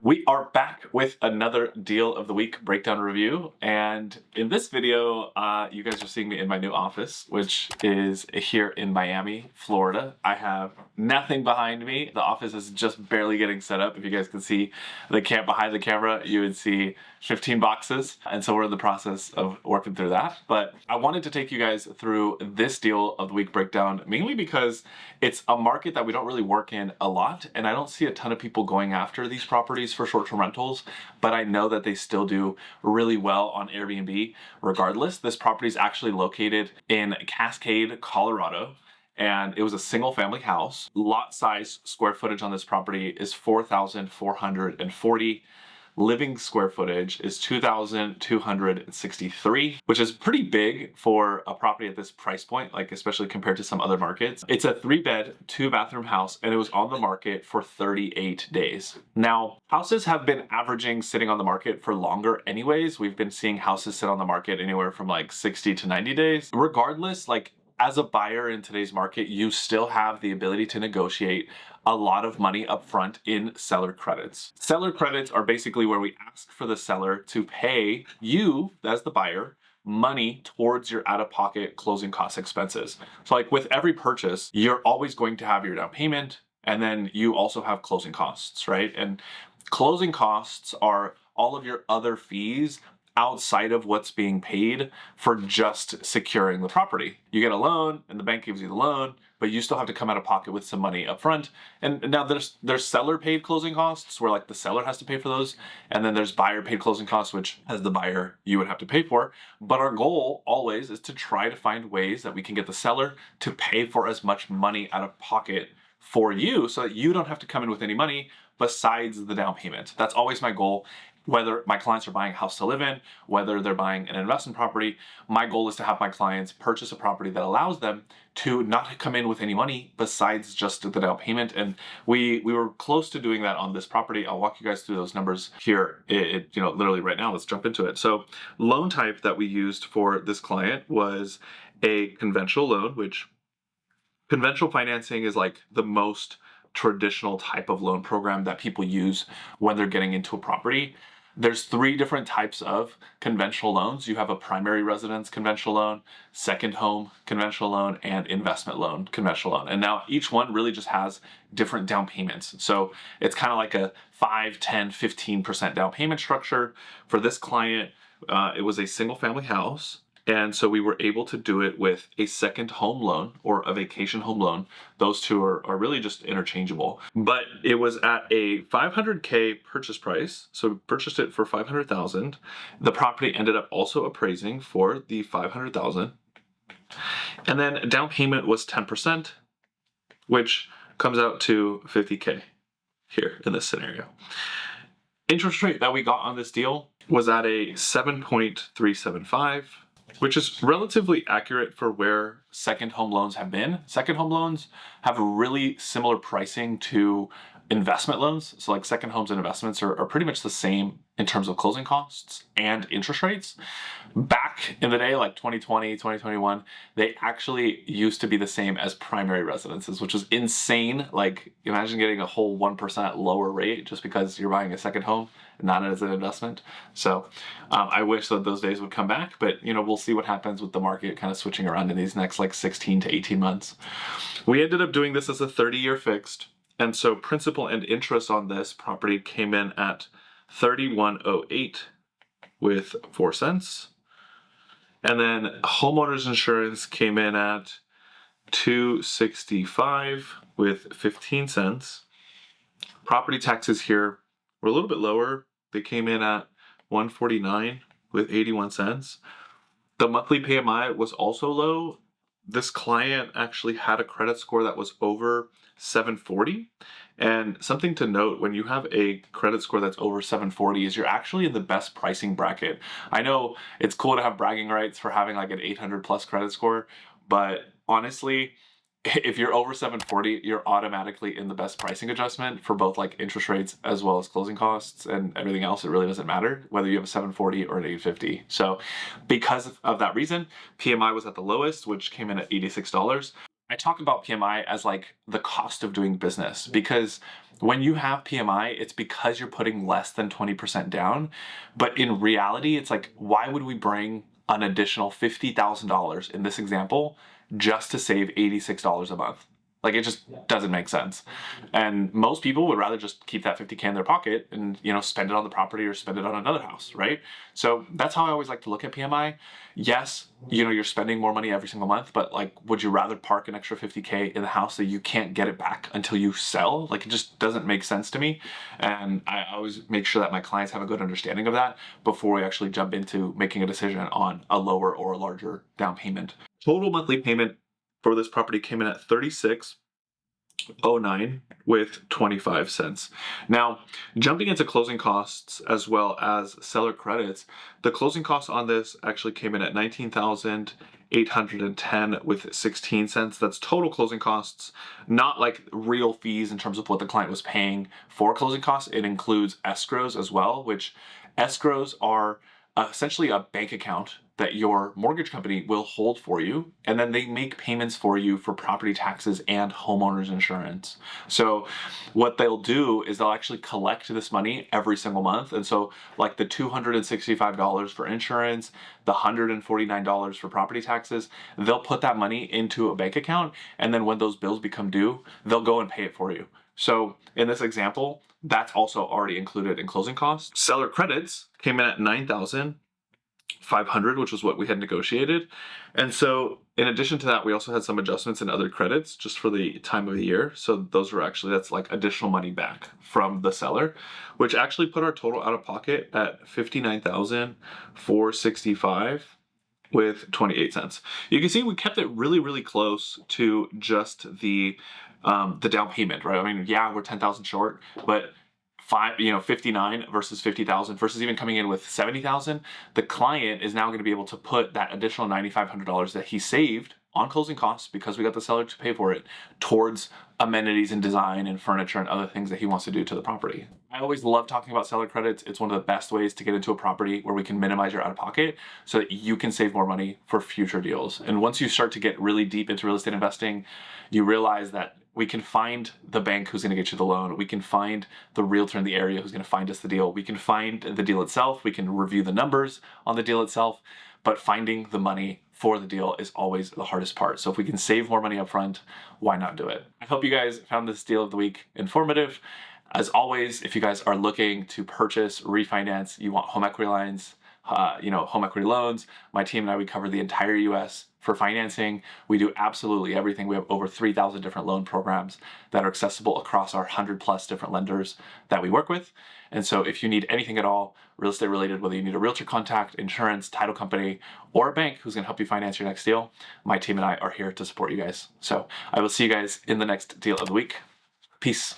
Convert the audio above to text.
We are back with another deal of the week breakdown review, and in this video, you guys are seeing me in my new office, which is here in Miami, Florida. I have nothing behind me. The office is just barely getting set up. If you guys can see the camp behind the camera, you would see 15 boxes, and so we're in the process of working through that. But I wanted to take you guys through this deal of the week breakdown, mainly because it's a market that we don't really work in a lot, and I don't see a ton of people going after these properties for short-term rentals, but I know that they still do really well on Airbnb regardless. This property is actually located in Cascade, Colorado, and it was a single family house. Lot size square footage on this property is 4,440. Living square footage is 2,263, which is pretty big for a property at this price point, like especially compared to some other markets. It's a 3-bed, 2-bathroom house, and it was on the market for 38 days. Now, houses have been averaging sitting on the market for longer anyways. We've been seeing houses sit on the market anywhere from like 60 to 90 days. Regardless, as a buyer in today's market, you still have the ability to negotiate a lot of money up front in seller credits. Seller credits are basically where we ask for the seller to pay you, as the buyer, money towards your out-of-pocket closing cost expenses. So like with every purchase, you're always going to have your down payment, and then you also have closing costs, right? And closing costs are all of your other fees outside of what's being paid for just securing the property. You get a loan and the bank gives you the loan, but you still have to come out of pocket with some money up front. And now there's seller paid closing costs where like the seller has to pay for those. And then there's buyer paid closing costs, which as the buyer, you would have to pay for. But our goal always is to try to find ways that we can get the seller to pay for as much money out of pocket for you so that you don't have to come in with any money besides the down payment. That's always my goal. Whether my clients are buying a house to live in, whether they're buying an investment property, my goal is to have my clients purchase a property that allows them to not come in with any money besides just the down payment. And we were close to doing that on this property. I'll walk you guys through those numbers here, literally right now. Let's jump into it. So loan type that we used for this client was a conventional loan, which conventional financing is like the most traditional type of loan program that people use when they're getting into a property. There's 3 different types of conventional loans. You have a primary residence conventional loan, second home conventional loan, and investment loan conventional loan. And now each one really just has different down payments. So it's kind of like a 5, 10, 15% down payment structure. For this client, it was a single family house. And so we were able to do it with a second home loan or a vacation home loan. Those two are really just interchangeable. But it was at a $500K purchase price. So we purchased it for $500,000. The property ended up also appraising for the $500,000. And then down payment was 10%, which comes out to $50K here in this scenario. Interest rate that we got on this deal was at a 7.375. which is relatively accurate for where second home loans have been. Second home loans have really similar pricing to investment loans. So like second homes and investments are pretty much the same in terms of closing costs and interest rates. Back in the day, like 2020, 2021, they actually used to be the same as primary residences, which was insane. Like imagine getting a whole 1% lower rate just because you're buying a second home, not as an investment. So I wish that those days would come back, but we'll see what happens with the market kind of switching around in these next like 16 to 18 months. We ended up doing this as a 30-year fixed. And so principal and interest on this property came in at $31.08 with 4 cents. And then homeowners insurance came in at $265 with 15 cents. Property taxes here were a little bit lower. They came in at $149 with 81 cents. The monthly PMI was also low. This client actually had a credit score that was over 740. And something to note, when you have a credit score that's over 740 is you're actually in the best pricing bracket. I know it's cool to have bragging rights for having like an 800 plus credit score, but honestly, if you're over 740, you're automatically in the best pricing adjustment for both like interest rates as well as closing costs and everything else. It really doesn't matter whether you have a 740 or an 850. So because of that reason, PMI was at the lowest, which came in at $86. I talk about PMI as like the cost of doing business because when you have PMI, it's because you're putting less than 20% down. But in reality, it's like, why would we bring an additional $50,000 in this example just to save $86 a month? Like, it just doesn't make sense. And most people would rather just keep that 50K in their pocket and, spend it on the property or spend it on another house, right? So that's how I always like to look at PMI. Yes, you're spending more money every single month, but like, would you rather park an extra 50K in the house that you can't get it back until you sell? Like, it just doesn't make sense to me. And I always make sure that my clients have a good understanding of that before we actually jump into making a decision on a lower or a larger down payment. Total monthly payment for this property came in at $36.09 with 25 cents. Now, jumping into closing costs as well as seller credits, the closing costs on this actually came in at $19,810 with 16 cents. That's total closing costs, not like real fees in terms of what the client was paying for closing costs. It includes escrows as well, which escrows are essentially a bank account that your mortgage company will hold for you, and then they make payments for you for property taxes and homeowners insurance. So what they'll do is they'll actually collect this money every single month. And so like the $265 for insurance, the $149 for property taxes, they'll put that money into a bank account, and then when those bills become due, they'll go and pay it for you. So in this example, that's also already included in closing costs. Seller credits came in at $9,500, which was what we had negotiated. And so in addition to that, we also had some adjustments in other credits just for the time of the year. So those were that's like additional money back from the seller, which actually put our total out of pocket at $59,465 with 28 cents. You can see we kept it really, really close to just the down payment, right? I mean, yeah, we're 10,000 short, but 59 versus 50,000 versus even coming in with 70,000, the client is now going to be able to put that additional $9,500 that he saved on closing costs, because we got the seller to pay for it, towards amenities and design and furniture and other things that he wants to do to the property. I always love talking about seller credits. It's one of the best ways to get into a property where we can minimize your out-of-pocket so that you can save more money for future deals. And once you start to get really deep into real estate investing, you realize that we can find the bank who's going to get you the loan. We can find the realtor in the area who's going to find us the deal. We can find the deal itself. We can review the numbers on the deal itself, but finding the money for the deal is always the hardest part. So if we can save more money up front, why not do it? I hope you guys found this deal of the week informative. As always, if you guys are looking to purchase, refinance, you want home equity lines, home equity loans, my team and I, we cover the entire US for financing. We do absolutely everything. We have over 3,000 different loan programs that are accessible across our 100+ different lenders that we work with. And so if you need anything at all real estate related, whether you need a realtor contact, insurance, title company, or a bank who's gonna help you finance your next deal, my team and I are here to support you guys. So I will see you guys in the next deal of the week. Peace.